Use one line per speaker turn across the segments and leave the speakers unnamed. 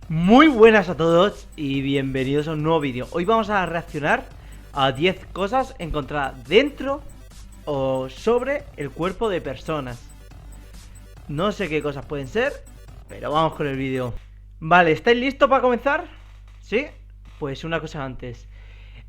Muy buenas a todos y bienvenidos a un nuevo vídeo. Hoy vamos a reaccionar a 10 cosas encontradas dentro o sobre el cuerpo de personas. No sé qué cosas pueden ser, pero vamos con el vídeo. Vale, ¿estáis listos para comenzar? ¿Sí? Pues una cosa antes.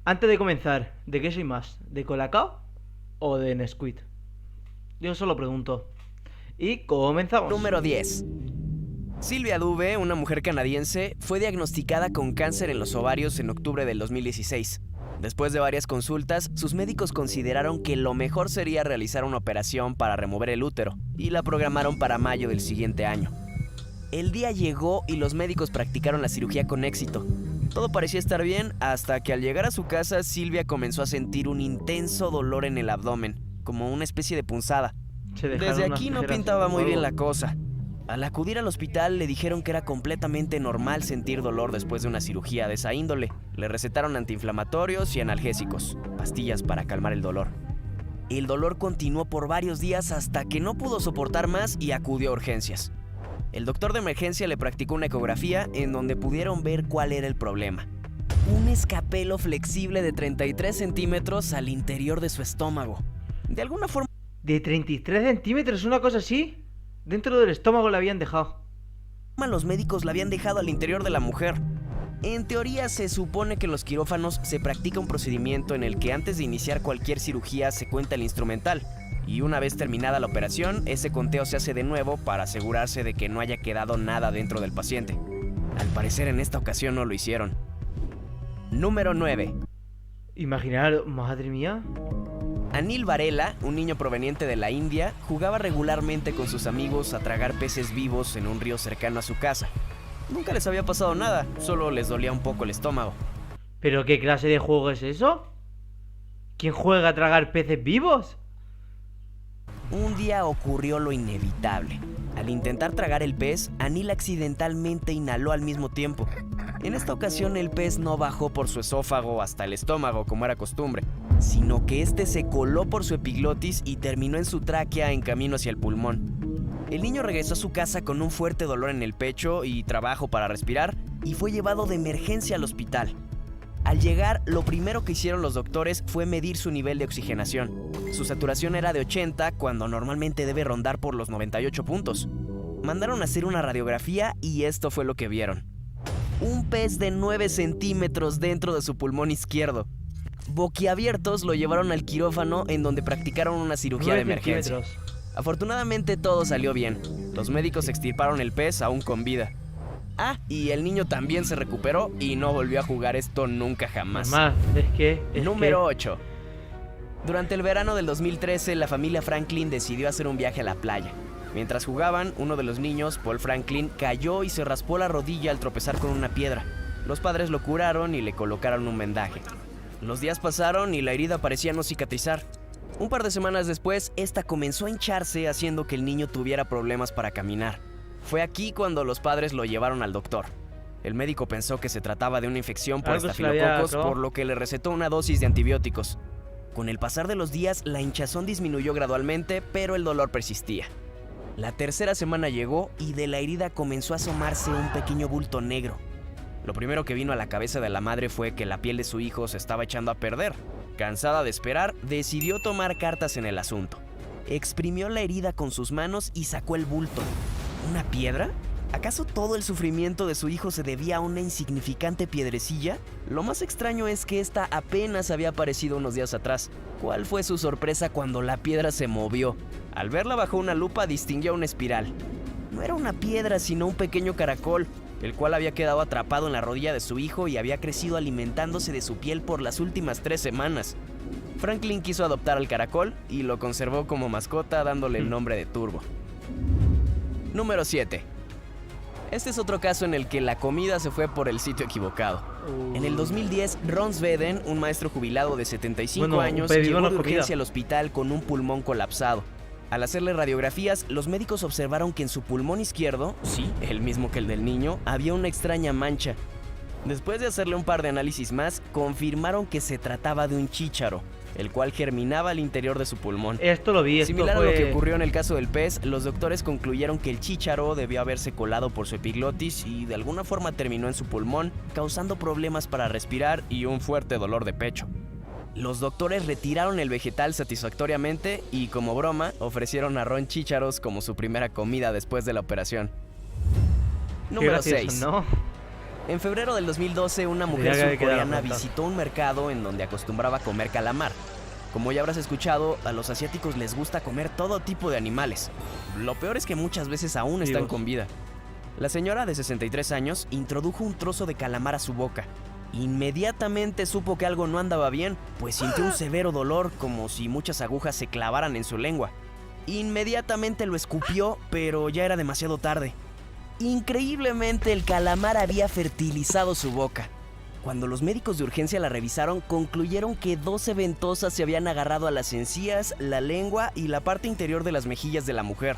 Antes de comenzar, ¿de qué soy más? ¿De Colacao o de Nesquik? Yo solo pregunto. Y comenzamos.
Número 10. Sylvia Dube, una mujer canadiense, fue diagnosticada con cáncer en los ovarios en octubre del 2016. Después de varias consultas, sus médicos consideraron que lo mejor sería realizar una operación para remover el útero y la programaron para mayo del siguiente año. El día llegó y los médicos practicaron la cirugía con éxito. Todo parecía estar bien hasta que al llegar a su casa, Sylvia comenzó a sentir un intenso dolor en el abdomen, como una especie de punzada. Desde aquí no pintaba muy bien la cosa. Al acudir al hospital le dijeron que era completamente normal sentir dolor después de una cirugía de esa índole. Le recetaron antiinflamatorios y analgésicos, pastillas para calmar el dolor. El dolor continuó por varios días hasta que no pudo soportar más y acudió a urgencias. El doctor de emergencia le practicó una ecografía en donde pudieron ver cuál era el problema. Un escapelo flexible de 33 centímetros al interior de su estómago. De alguna forma...
¿De 33 centímetros? ¿Una cosa así? Dentro del estómago la habían dejado.
Los médicos la habían dejado al interior de la mujer. En teoría se supone que en los quirófanos se practica un procedimiento en el que antes de iniciar cualquier cirugía se cuenta el instrumental. Y una vez terminada la operación, ese conteo se hace de nuevo para asegurarse de que no haya quedado nada dentro del paciente. Al parecer en esta ocasión no lo hicieron. Número 9.
Imaginar, madre mía.
Anil Varela, un niño proveniente de la India, jugaba regularmente con sus amigos a tragar peces vivos en un río cercano a su casa. Nunca les había pasado nada, solo les dolía un poco el estómago.
¿Pero qué clase de juego es eso? ¿Quién juega a tragar peces vivos?
Un día ocurrió lo inevitable. Al intentar tragar el pez, Anil accidentalmente inhaló al mismo tiempo. En esta ocasión el pez no bajó por su esófago hasta el estómago como era costumbre, sino que este se coló por su epiglotis y terminó en su tráquea en camino hacia el pulmón. El niño regresó a su casa con un fuerte dolor en el pecho y trabajo para respirar y fue llevado de emergencia al hospital. Al llegar, lo primero que hicieron los doctores fue medir su nivel de oxigenación. Su saturación era de 80 cuando normalmente debe rondar por los 98 puntos. Mandaron a hacer una radiografía y esto fue lo que vieron. Un pez de 9 centímetros dentro de su pulmón izquierdo. Boquiabiertos lo llevaron al quirófano en donde practicaron una cirugía de emergencia. Afortunadamente todo salió bien. Los médicos extirparon el pez aún con vida. Y el niño también se recuperó y no volvió a jugar esto nunca jamás. Número 8. Durante el verano del 2013, la familia Franklin decidió hacer un viaje a la playa. Mientras jugaban, uno de los niños, Paul Franklin, cayó y se raspó la rodilla al tropezar con una piedra. Los padres lo curaron y le colocaron un vendaje. Los días pasaron y la herida parecía no cicatrizar. Un par de semanas después, esta comenzó a hincharse, haciendo que el niño tuviera problemas para caminar. Fue aquí cuando los padres lo llevaron al doctor. El médico pensó que se trataba de una infección por estafilococos, por lo que le recetó una dosis de antibióticos. Con el pasar de los días, la hinchazón disminuyó gradualmente, pero el dolor persistía. La tercera semana llegó y de la herida comenzó a asomarse un pequeño bulto negro. Lo primero que vino a la cabeza de la madre fue que la piel de su hijo se estaba echando a perder. Cansada de esperar, decidió tomar cartas en el asunto. Exprimió la herida con sus manos y sacó el bulto. ¿Una piedra? ¿Acaso todo el sufrimiento de su hijo se debía a una insignificante piedrecilla? Lo más extraño es que esta apenas había aparecido unos días atrás. ¿Cuál fue su sorpresa cuando la piedra se movió? Al verla bajo una lupa distinguió una espiral. No era una piedra, sino un pequeño caracol, el cual había quedado atrapado en la rodilla de su hijo y había crecido alimentándose de su piel por las últimas 3 semanas. Franklin quiso adoptar al caracol y lo conservó como mascota, dándole el nombre de Turbo. Número 7. Este es otro caso en el que la comida se fue por el sitio equivocado. En el 2010, Ron Sveden, un maestro jubilado de 75 años, llegó de urgencia al hospital con un pulmón colapsado. Al hacerle radiografías, los médicos observaron que en su pulmón izquierdo, sí, el mismo que el del niño, había una extraña mancha. Después de hacerle un par de análisis más, confirmaron que se trataba de un chícharo. el cual germinaba al interior de su pulmón.
Esto lo vi,
Similar a lo que ocurrió en el caso del pez, los doctores concluyeron que el chícharo debió haberse colado por su epiglotis y de alguna forma terminó en su pulmón, causando problemas para respirar y un fuerte dolor de pecho. Los doctores retiraron el vegetal satisfactoriamente y, como broma, ofrecieron a Ron chícharos como su primera comida después de la operación. Número 6.
¿No?
En febrero del 2012, una mujer surcoreana visitó un mercado en donde acostumbraba comer calamar. Como ya habrás escuchado, a los asiáticos les gusta comer todo tipo de animales. Lo peor es que muchas veces aún están con vida. La señora de 63 años introdujo un trozo de calamar a su boca. Inmediatamente supo que algo no andaba bien, pues sintió un severo dolor, como si muchas agujas se clavaran en su lengua. Inmediatamente lo escupió, pero ya era demasiado tarde. Increíblemente, el calamar había fertilizado su boca. Cuando los médicos de urgencia la revisaron, concluyeron que 12 ventosas se habían agarrado a las encías, la lengua y la parte interior de las mejillas de la mujer.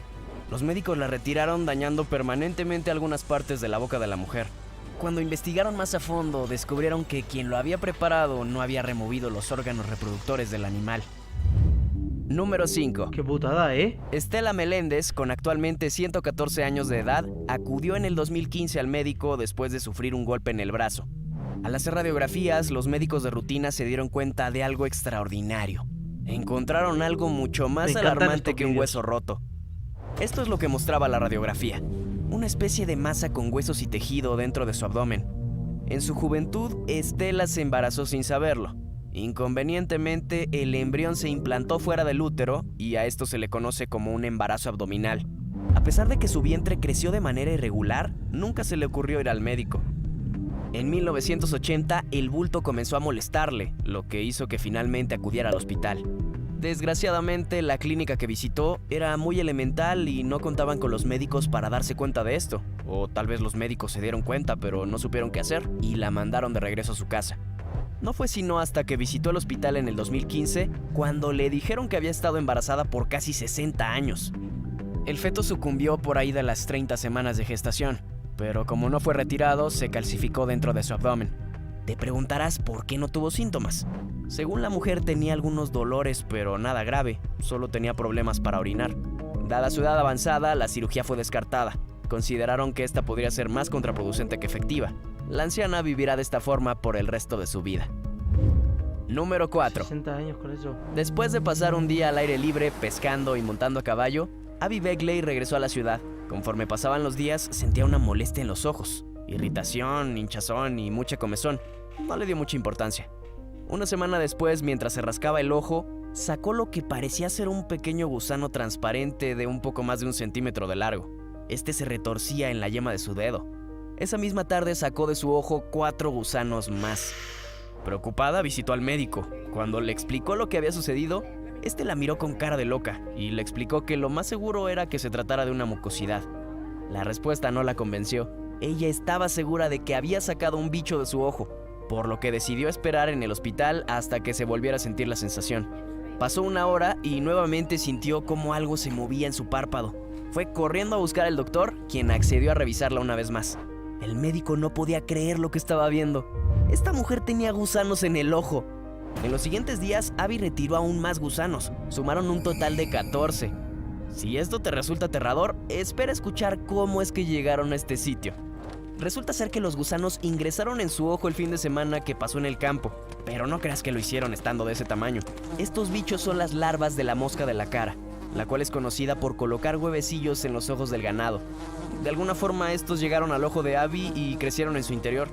Los médicos la retiraron, dañando permanentemente algunas partes de la boca de la mujer. Cuando investigaron más a fondo, descubrieron que quien lo había preparado no había removido los órganos reproductores del animal. Número 5.
Qué putada, ¿eh?
Estela Meléndez, con actualmente 114 años de edad, acudió en el 2015 al médico después de sufrir un golpe en el brazo. Al hacer radiografías, los médicos de rutina se dieron cuenta de algo extraordinario. Encontraron algo mucho más alarmante que un hueso roto. Esto es lo que mostraba la radiografía: una especie de masa con huesos y tejido dentro de su abdomen. En su juventud, Estela se embarazó sin saberlo. Inconvenientemente, el embrión se implantó fuera del útero y a esto se le conoce como un embarazo abdominal. A pesar de que su vientre creció de manera irregular, nunca se le ocurrió ir al médico. En 1980, el bulto comenzó a molestarle, lo que hizo que finalmente acudiera al hospital. Desgraciadamente, la clínica que visitó era muy elemental y no contaban con los médicos para darse cuenta de esto. O tal vez los médicos se dieron cuenta, pero no supieron qué hacer y la mandaron de regreso a su casa. No fue sino hasta que visitó el hospital en el 2015 cuando le dijeron que había estado embarazada por casi 60 años. El feto sucumbió por ahí de las 30 semanas de gestación, pero como no fue retirado, se calcificó dentro de su abdomen. Te preguntarás por qué no tuvo síntomas. Según la mujer, tenía algunos dolores, pero nada grave, solo tenía problemas para orinar. Dada su edad avanzada, la cirugía fue descartada. Consideraron que esta podría ser más contraproducente que efectiva. La anciana vivirá de esta forma por el resto de su vida. Número 4.
60 años con eso.
Después de pasar un día al aire libre, pescando y montando a caballo, Abby Begley regresó a la ciudad. Conforme pasaban los días, sentía una molestia en los ojos, irritación, hinchazón y mucha comezón. No le dio mucha importancia. Una semana después, mientras se rascaba el ojo, sacó lo que parecía ser un pequeño gusano transparente de un poco más de 1 centímetro de largo. Este se retorcía en la yema de su dedo. Esa misma tarde sacó de su ojo 4 gusanos más. Preocupada, visitó al médico. Cuando le explicó lo que había sucedido, este la miró con cara de loca y le explicó que lo más seguro era que se tratara de una mucosidad. La respuesta no la convenció. Ella estaba segura de que había sacado un bicho de su ojo, por lo que decidió esperar en el hospital hasta que se volviera a sentir la sensación. Pasó 1 hora y nuevamente sintió como algo se movía en su párpado. Fue corriendo a buscar al doctor, quien accedió a revisarla una vez más. El médico no podía creer lo que estaba viendo. Esta mujer tenía gusanos en el ojo. En los siguientes días, Abby retiró aún más gusanos. Sumaron un total de 14. Si esto te resulta aterrador, espera escuchar cómo es que llegaron a este sitio. Resulta ser que los gusanos ingresaron en su ojo el fin de semana que pasó en el campo. Pero no creas que lo hicieron estando de ese tamaño. Estos bichos son las larvas de la mosca de la cara, la cual es conocida por colocar huevecillos en los ojos del ganado. De alguna forma estos llegaron al ojo de Abby y crecieron en su interior.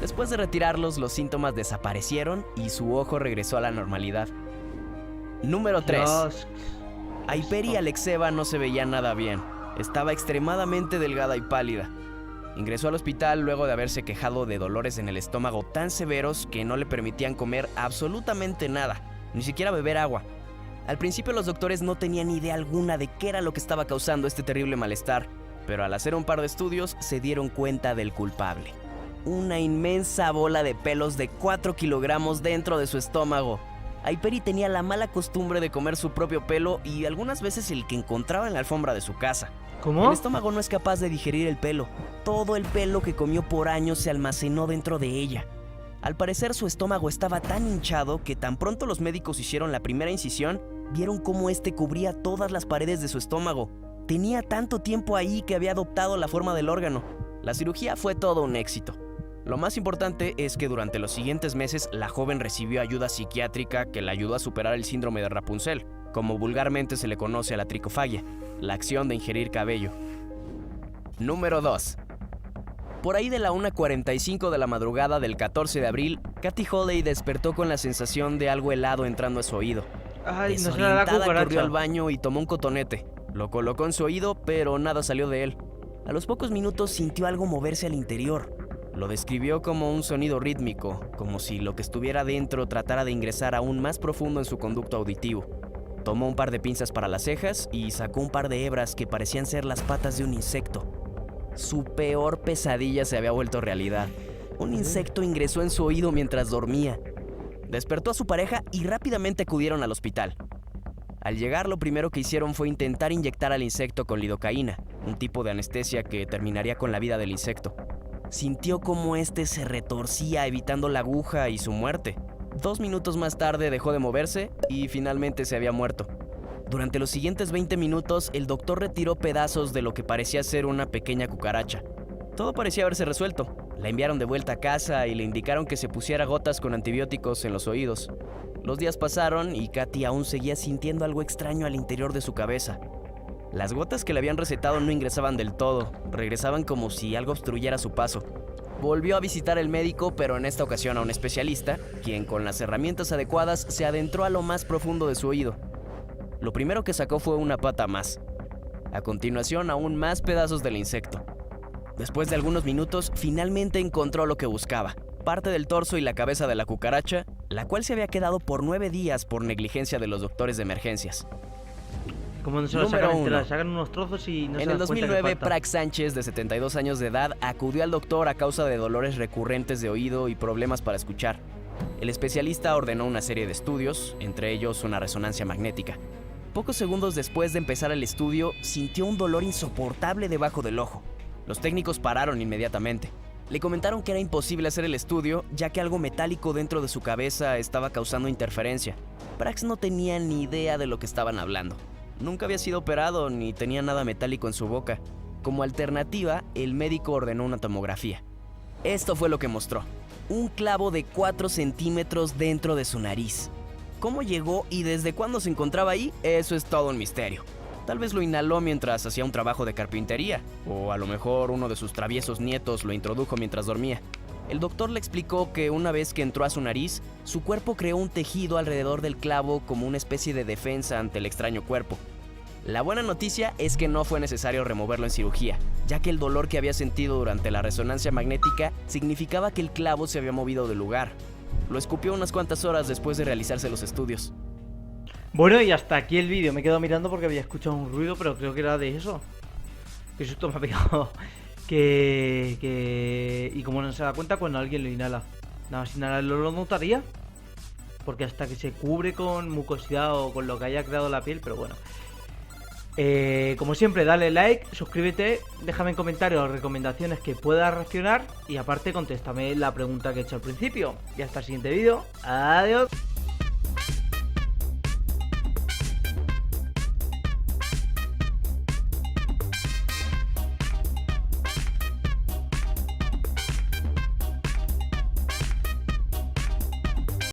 Después de retirarlos, los síntomas desaparecieron y su ojo regresó a la normalidad. Número 3. Ayperi Alexeva no se veía nada bien. Estaba extremadamente delgada y pálida. Ingresó al hospital luego de haberse quejado de dolores en el estómago tan severos que no le permitían comer absolutamente nada, ni siquiera beber agua. Al principio los doctores no tenían idea alguna de qué era lo que estaba causando este terrible malestar, pero al hacer un par de estudios se dieron cuenta del culpable. Una inmensa bola de pelos de 4 kilogramos dentro de su estómago. Ayperi tenía la mala costumbre de comer su propio pelo y algunas veces el que encontraba en la alfombra de su casa.
¿Cómo?
El estómago no es capaz de digerir el pelo. Todo el pelo que comió por años se almacenó dentro de ella. Al parecer su estómago estaba tan hinchado que tan pronto los médicos hicieron la primera incisión, vieron cómo este cubría todas las paredes de su estómago. Tenía tanto tiempo ahí que había adoptado la forma del órgano. La cirugía fue todo un éxito. Lo más importante es que durante los siguientes meses la joven recibió ayuda psiquiátrica que la ayudó a superar el síndrome de Rapunzel, como vulgarmente se le conoce a la tricofagia, la acción de ingerir cabello. Número 2. Por ahí de la 1:45 de la madrugada del 14 de abril, Kathy Holley despertó con la sensación de algo helado entrando a su oído.
Ay, no será la
Desorientada, corrió
cucaracha.
al baño y tomó un cotonete. Lo colocó en su oído, pero nada salió de él. A los pocos minutos sintió algo moverse al interior. Lo describió como un sonido rítmico, como si lo que estuviera dentro tratara de ingresar aún más profundo en su conducto auditivo. Tomó un par de pinzas para las cejas y sacó un par de hebras que parecían ser las patas de un insecto. Su peor pesadilla se había vuelto realidad. Un insecto ingresó en su oído mientras dormía. Despertó a su pareja y rápidamente acudieron al hospital. Al llegar, lo primero que hicieron fue intentar inyectar al insecto con lidocaína, un tipo de anestesia que terminaría con la vida del insecto. Sintió cómo este se retorcía evitando la aguja y su muerte. 2 minutos más tarde dejó de moverse y finalmente se había muerto. Durante los siguientes 20 minutos, el doctor retiró pedazos de lo que parecía ser una pequeña cucaracha. Todo parecía haberse resuelto. La enviaron de vuelta a casa y le indicaron que se pusiera gotas con antibióticos en los oídos. Los días pasaron y Kathy aún seguía sintiendo algo extraño al interior de su cabeza. Las gotas que le habían recetado no ingresaban del todo, regresaban como si algo obstruyera su paso. Volvió a visitar al médico, pero en esta ocasión a un especialista, quien con las herramientas adecuadas se adentró a lo más profundo de su oído. Lo primero que sacó fue una pata más. A continuación, aún más pedazos del insecto. Después de algunos minutos, finalmente encontró lo que buscaba: parte del torso y la cabeza de la cucaracha, la cual se había quedado por 9 días por negligencia de los doctores de emergencias.
Como no se lo
Número
sacan, te
uno.
la sacan unos trozos y no se
En
dan
el
cuenta que
2009,
falta.
Prax Sánchez, de 72 años de edad, acudió al doctor a causa de dolores recurrentes de oído y problemas para escuchar. El especialista ordenó una serie de estudios, entre ellos una resonancia magnética. Pocos segundos después de empezar el estudio, sintió un dolor insoportable debajo del ojo. Los técnicos pararon inmediatamente. Le comentaron que era imposible hacer el estudio, ya que algo metálico dentro de su cabeza estaba causando interferencia. Prax no tenía ni idea de lo que estaban hablando. Nunca había sido operado ni tenía nada metálico en su boca. Como alternativa, el médico ordenó una tomografía. Esto fue lo que mostró: un clavo de 4 centímetros dentro de su nariz. ¿Cómo llegó y desde cuándo se encontraba ahí? Eso es todo un misterio. Tal vez lo inhaló mientras hacía un trabajo de carpintería, o a lo mejor uno de sus traviesos nietos lo introdujo mientras dormía. El doctor le explicó que una vez que entró a su nariz, su cuerpo creó un tejido alrededor del clavo como una especie de defensa ante el extraño cuerpo. La buena noticia es que no fue necesario removerlo en cirugía, ya que el dolor que había sentido durante la resonancia magnética significaba que el clavo se había movido del lugar. Lo escupió unas cuantas horas después de realizarse los estudios.
Bueno, y hasta aquí el vídeo. Me he quedado mirando porque había escuchado un ruido, pero creo que era de eso. Qué susto me ha pegado. Y como no se da cuenta cuando alguien lo inhala. Nada más inhalarlo lo notaría. Porque hasta que se cubre con mucosidad o con lo que haya creado la piel, pero bueno. Como siempre, dale like, suscríbete, déjame en comentarios recomendaciones que puedas reaccionar y aparte contéstame la pregunta que he hecho al principio. Y hasta el siguiente vídeo. Adiós.